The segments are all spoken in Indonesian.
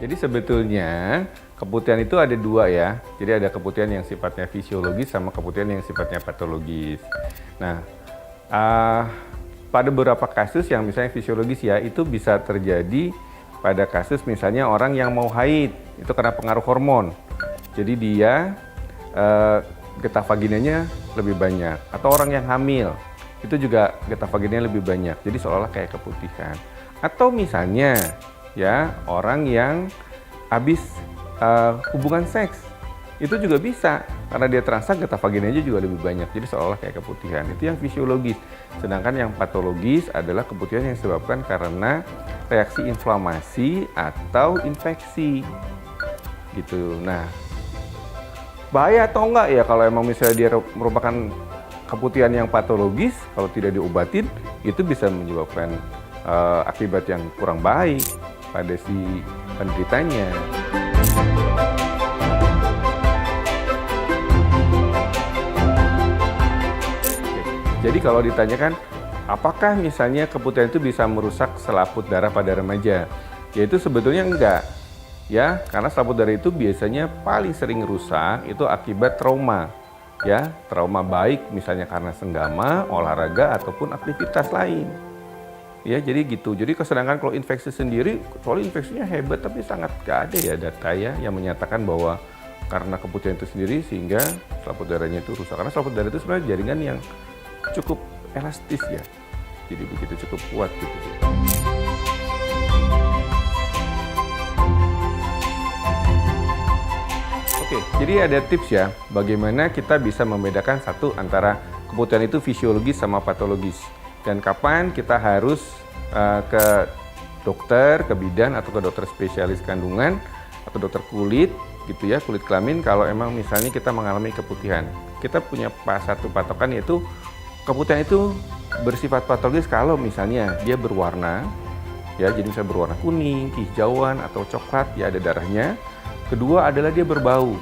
Jadi sebetulnya keputihan itu ada dua ya. Jadi ada keputihan yang sifatnya fisiologis sama keputihan yang sifatnya patologis. Nah, pada beberapa kasus yang misalnya fisiologis ya, itu bisa terjadi pada kasus misalnya orang yang mau haid, itu karena pengaruh hormon. Jadi dia getah vaginanya lebih banyak. Atau orang yang hamil, itu juga getah vaginanya lebih banyak. Jadi seolah-olah kayak keputihan. Atau misalnya ya orang yang habis hubungan seks, itu juga bisa karena dia terangsang getah vaginanya juga lebih banyak, jadi seolah-olah kayak keputihan. Itu yang fisiologis. Sedangkan yang patologis adalah keputihan yang disebabkan karena reaksi inflamasi atau infeksi gitu. Nah, bahaya atau enggak ya kalau emang misalnya dia merupakan keputihan yang patologis, kalau tidak diobatin itu bisa menyebabkan akibat yang kurang baik pada si penderitanya. Jadi kalau ditanyakan, apakah misalnya keputihan itu bisa merusak selaput darah pada remaja? Yaitu sebetulnya enggak. Ya, karena selaput darah itu biasanya paling sering rusak itu akibat trauma. Ya, trauma baik misalnya karena senggama, olahraga ataupun aktivitas lain. Ya, jadi gitu. Jadi sedangkan kalau infeksi sendiri, soalnya infeksinya hebat tapi sangat gak ada ya data ya yang menyatakan bahwa karena keputihan itu sendiri sehingga selaput darahnya itu rusak. Karena selaput darah itu sebenarnya jaringan yang cukup elastis ya. Jadi begitu cukup kuat gitu. Oke, jadi ada tips ya bagaimana kita bisa membedakan satu antara keputihan itu fisiologis sama patologis. Dan kapan kita harus ke dokter, ke bidan atau ke dokter spesialis kandungan atau dokter kulit gitu ya, kulit kelamin kalau emang misalnya kita mengalami keputihan. Kita punya satu patokan yaitu keputihan itu bersifat patologis kalau misalnya dia berwarna ya, jadi misalnya berwarna kuning, kehijauan atau coklat ya, ada darahnya. Kedua adalah dia berbau.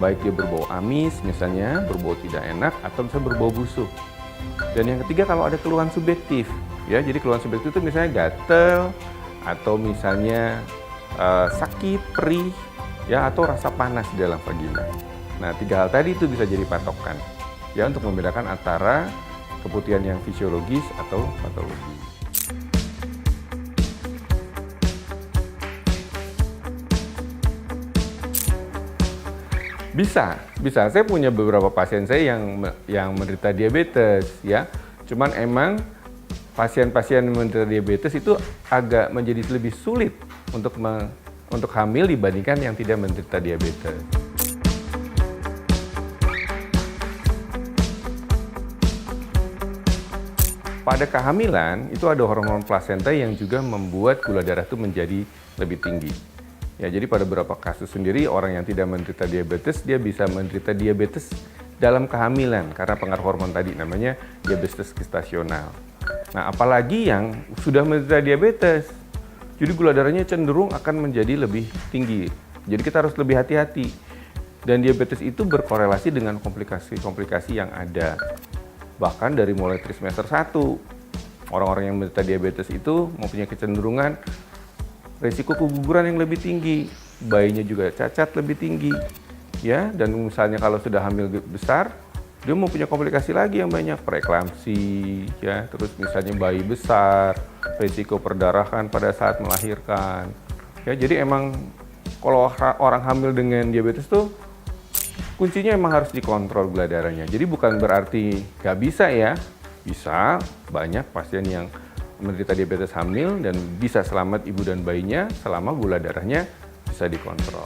Baik dia berbau amis misalnya, berbau tidak enak atau misalnya berbau busuk. Dan yang ketiga kalau ada keluhan subjektif, ya jadi keluhan subjektif itu misalnya gatel atau misalnya sakit, perih, ya atau rasa panas di dalam vagina. Nah, tiga hal tadi itu bisa jadi patokan, ya untuk membedakan antara keputihan yang fisiologis atau patologis. Bisa. Saya punya beberapa pasien saya yang menderita diabetes, ya. Cuman emang pasien-pasien menderita diabetes itu agak menjadi lebih sulit untuk hamil dibandingkan yang tidak menderita diabetes. Pada kehamilan itu ada hormon plasenta yang juga membuat gula darah itu menjadi lebih tinggi. Ya, jadi pada beberapa kasus sendiri orang yang tidak menderita diabetes, dia bisa menderita diabetes dalam kehamilan karena pengaruh hormon tadi, namanya diabetes gestasional. Nah, apalagi yang sudah menderita diabetes, jadi gula darahnya cenderung akan menjadi lebih tinggi. Jadi kita harus lebih hati-hati. Dan diabetes itu berkorelasi dengan komplikasi-komplikasi yang ada. Bahkan dari mulai trimester 1, orang-orang yang menderita diabetes itu mempunyai kecenderungan risiko keguguran yang lebih tinggi, bayinya juga cacat lebih tinggi, ya. Dan misalnya kalau sudah hamil besar, dia mempunyai komplikasi lagi yang banyak, preeklamsi, ya. Terus misalnya bayi besar, risiko perdarahan pada saat melahirkan, ya. Jadi emang kalau orang hamil dengan diabetes tuh kuncinya emang harus dikontrol gula darahnya. Jadi bukan berarti nggak bisa ya, bisa. Banyak pasien yang menderita diabetes hamil dan bisa selamat ibu dan bayinya selama gula darahnya bisa dikontrol.